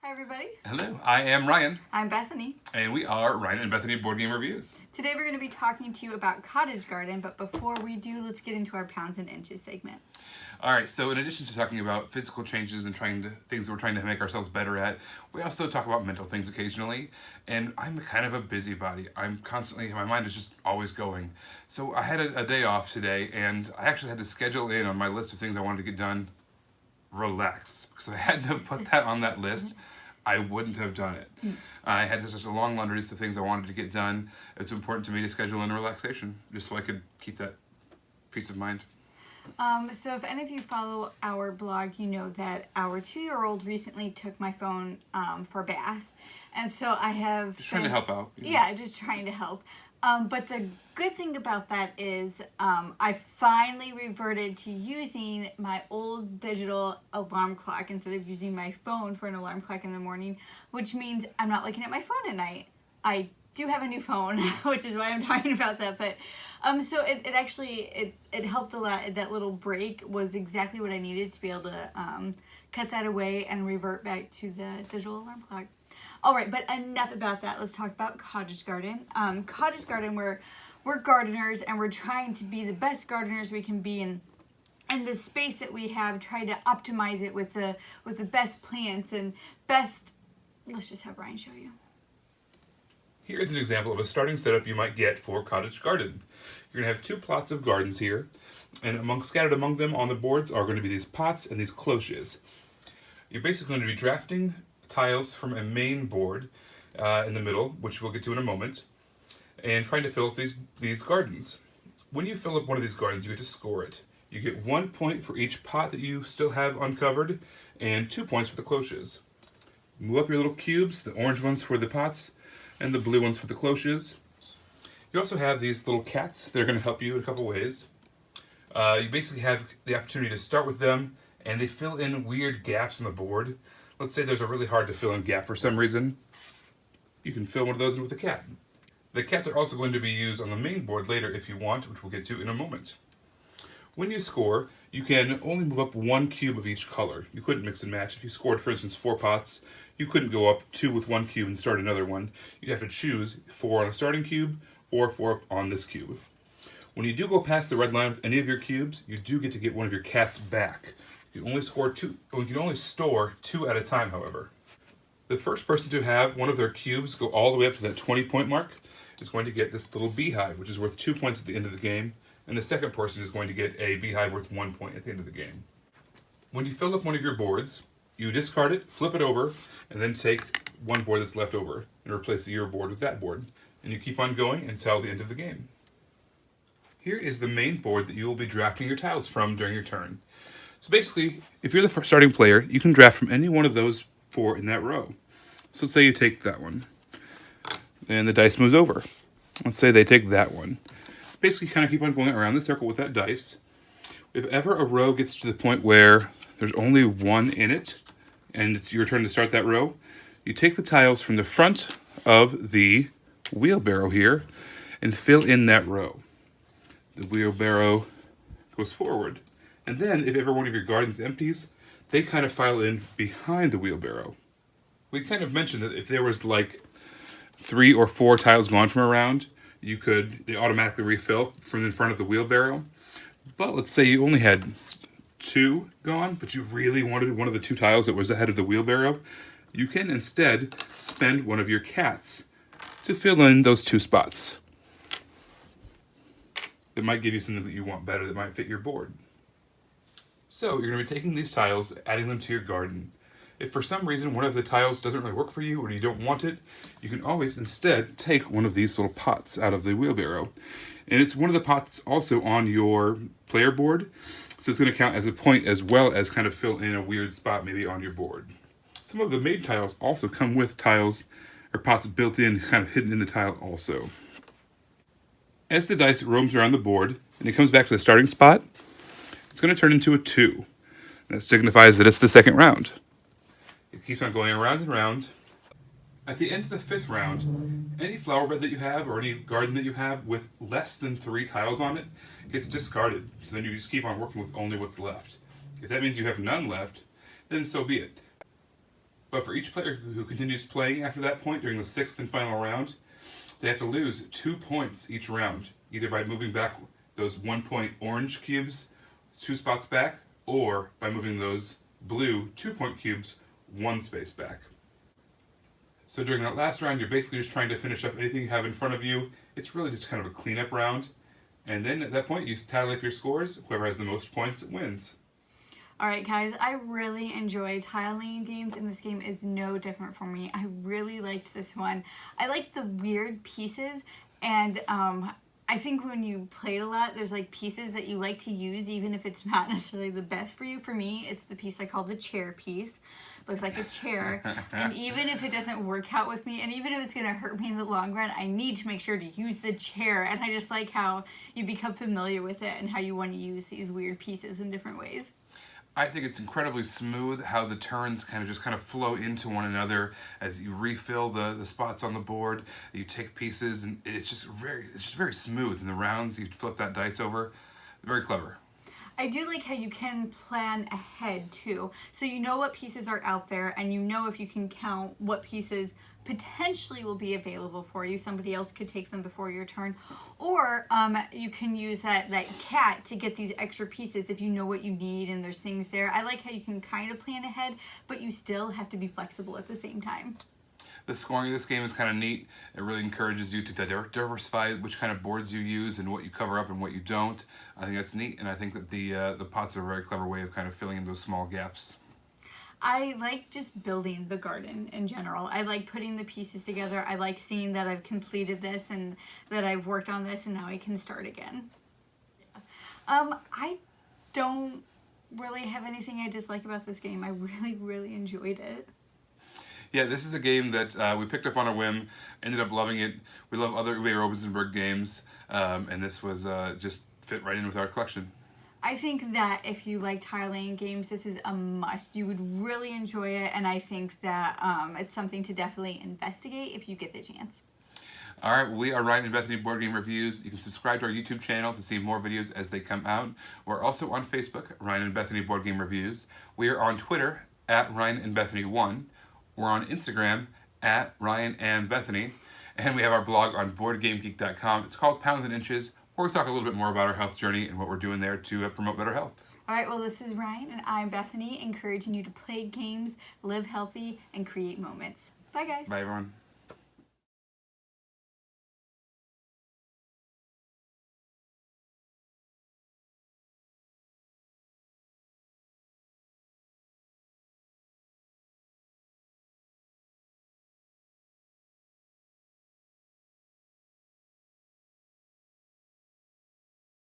Hi everybody. Hello, I am Ryan. I'm Bethany. And we are Ryan and Bethany Board Game Reviews. Today we're going to be talking to you about Cottage Garden, but before we do, let's get into our pounds and inches segment. Alright, so in addition to talking about physical changes and things we're trying to make ourselves better at, we also talk about mental things occasionally. And I'm kind of a busybody. My mind is just always going. So I had a day off today, and I actually had to schedule in on my list of things I wanted to get done relaxed. Because if I hadn't have put that on that list, I wouldn't have done it. I had such a long laundry list of things I wanted to get done. It's important to me to schedule in a relaxation, just so I could keep that peace of mind. So if any of you follow our blog, you know that our 2-year-old recently took my phone for a bath. And so I have... Just trying to help out. Yeah, just trying to help. But the good thing about that is I finally reverted to using my old digital alarm clock instead of using my phone for an alarm clock in the morning, which means I'm not looking at my phone at night. I do have a new phone, which is why I'm talking about that. But so it actually helped a lot. That little break was exactly what I needed to be able to cut that away and revert back to the digital alarm clock. All right, but enough about that. Let's talk about Cottage Garden. Cottage Garden, we're gardeners and we're trying to be the best gardeners we can be in the space that we have. Try to optimize it with the best plants and best. Let's just have Ryan show you. Here's an example of a starting setup you might get for Cottage Garden. You're going to have 2 plots of gardens here, and scattered among them on the boards are going to be these pots and these cloches. You're basically going to be drafting tiles from a main board in the middle, which we'll get to in a moment, and trying to fill up these gardens. When you fill up one of these gardens, you get to score it. You get 1 point for each pot that you still have uncovered, and 2 points for the cloches. Move up your little cubes, the orange ones for the pots, and the blue ones for the cloches. You also have these little cats that are going to help you in a couple ways. You basically have the opportunity to start with them, and they fill in weird gaps on the board. Let's say there's a really hard to fill in gap for some reason. You can fill one of those in with a cat. The cats are also going to be used on the main board later if you want, which we'll get to in a moment. When you score, you can only move up 1 cube of each color. You couldn't mix and match. If you scored, for instance, 4 pots, you couldn't go up 2 with 1 cube and start another one. You'd have to choose 4 on a starting cube or 4 on this cube. When you do go past the red line with any of your cubes, you do get to get one of your cats back. You can only store 2 at a time, however. The first person to have one of their cubes go all the way up to that 20-point mark is going to get this little beehive, which is worth 2 points at the end of the game, and the second person is going to get a beehive worth 1 point at the end of the game. When you fill up one of your boards, you discard it, flip it over, and then take one board that's left over and replace your board with that board. And you keep on going until the end of the game. Here is the main board that you will be drafting your tiles from during your turn. So basically, if you're the first starting player, you can draft from any one of those 4 in that row. So let's say you take that one, and the dice moves over. Let's say they take that one. Basically, kind of keep on going around the circle with that dice. If ever a row gets to the point where there's only 1 in it, and it's your turn to start that row, you take the tiles from the front of the wheelbarrow here and fill in that row. The wheelbarrow goes forward. And then, if ever one of your gardens empties, they kind of file in behind the wheelbarrow. We kind of mentioned that if there was like 3 or 4 tiles gone from around, they automatically refill from in front of the wheelbarrow. But let's say you only had 2 gone, but you really wanted one of the 2 tiles that was ahead of the wheelbarrow, you can instead spend one of your cats to fill in those 2 spots. That might give you something that you want better that might fit your board. So you're going to be taking these tiles, adding them to your garden. If for some reason one of the tiles doesn't really work for you or you don't want it, you can always instead take one of these little pots out of the wheelbarrow. And it's one of the pots also on your player board, so it's going to count as a point as well as kind of fill in a weird spot maybe on your board. Some of the made tiles also come with tiles or pots built in, kind of hidden in the tile also. As the dice roams around the board and it comes back to the starting spot, it's going to turn into a 2. That signifies that it's the second round. It keeps on going around and around. At the end of the 5th round, any flower bed that you have or any garden that you have with less than 3 tiles on it gets discarded. So then you just keep on working with only what's left. If that means you have none left, then so be it. But for each player who continues playing after that point during the sixth and final round, they have to lose 2 points each round, either by moving back those 1 point orange cubes 2 spots back, or by moving those blue 2 point cubes 1 space back. So during that last round, you're basically just trying to finish up anything you have in front of you. It's really just kind of a cleanup round. And then at that point, you tally up your scores. Whoever has the most points wins. Alright guys, I really enjoy tile-laying games, and this game is no different for me. I really liked this one. I like the weird pieces, and I think when you played a lot, there's like pieces that you like to use even if it's not necessarily the best for you. For me, it's the piece I call the chair piece. Looks like a chair, and even if it doesn't work out with me, and even if it's going to hurt me in the long run, I need to make sure to use the chair. And I just like how you become familiar with it and how you want to use these weird pieces in different ways. I think it's incredibly smooth how the turns kind of flow into one another as you refill the spots on the board. You take pieces, and it's just very smooth. In the rounds, you flip that dice over. Very clever. I do like how you can plan ahead too. So you know what pieces are out there, and you know if you can count what pieces potentially will be available for you. Somebody else could take them before your turn. Or you can use that cat to get these extra pieces if you know what you need and there's things there. I like how you can kind of plan ahead, but you still have to be flexible at the same time. The scoring of this game is kind of neat. It really encourages you to diversify which kind of boards you use and what you cover up and what you don't. I think that's neat, and I think that the pots are a very clever way of kind of filling in those small gaps. I like just building the garden in general. I like putting the pieces together. I like seeing that I've completed this and that I've worked on this and now I can start again. I don't really have anything I dislike about this game. I really enjoyed it. Yeah, this is a game that we picked up on a whim, ended up loving it. We love other Uwe Rosenberg games, and this was just fit right in with our collection. I think that if you like tile-laying games, this is a must. You would really enjoy it, and I think that it's something to definitely investigate if you get the chance. All right, we are Ryan and Bethany Board Game Reviews. You can subscribe to our YouTube channel to see more videos as they come out. We're also on Facebook, Ryan and Bethany Board Game Reviews. We are on Twitter, @Ryan and Bethany1. We're on Instagram, @Ryan and Bethany. And we have our blog on BoardGameGeek.com. It's called Pounds and Inches, where we talk a little bit more about our health journey and what we're doing there to promote better health. All right, well, this is Ryan, and I'm Bethany, encouraging you to play games, live healthy, and create moments. Bye, guys. Bye, everyone.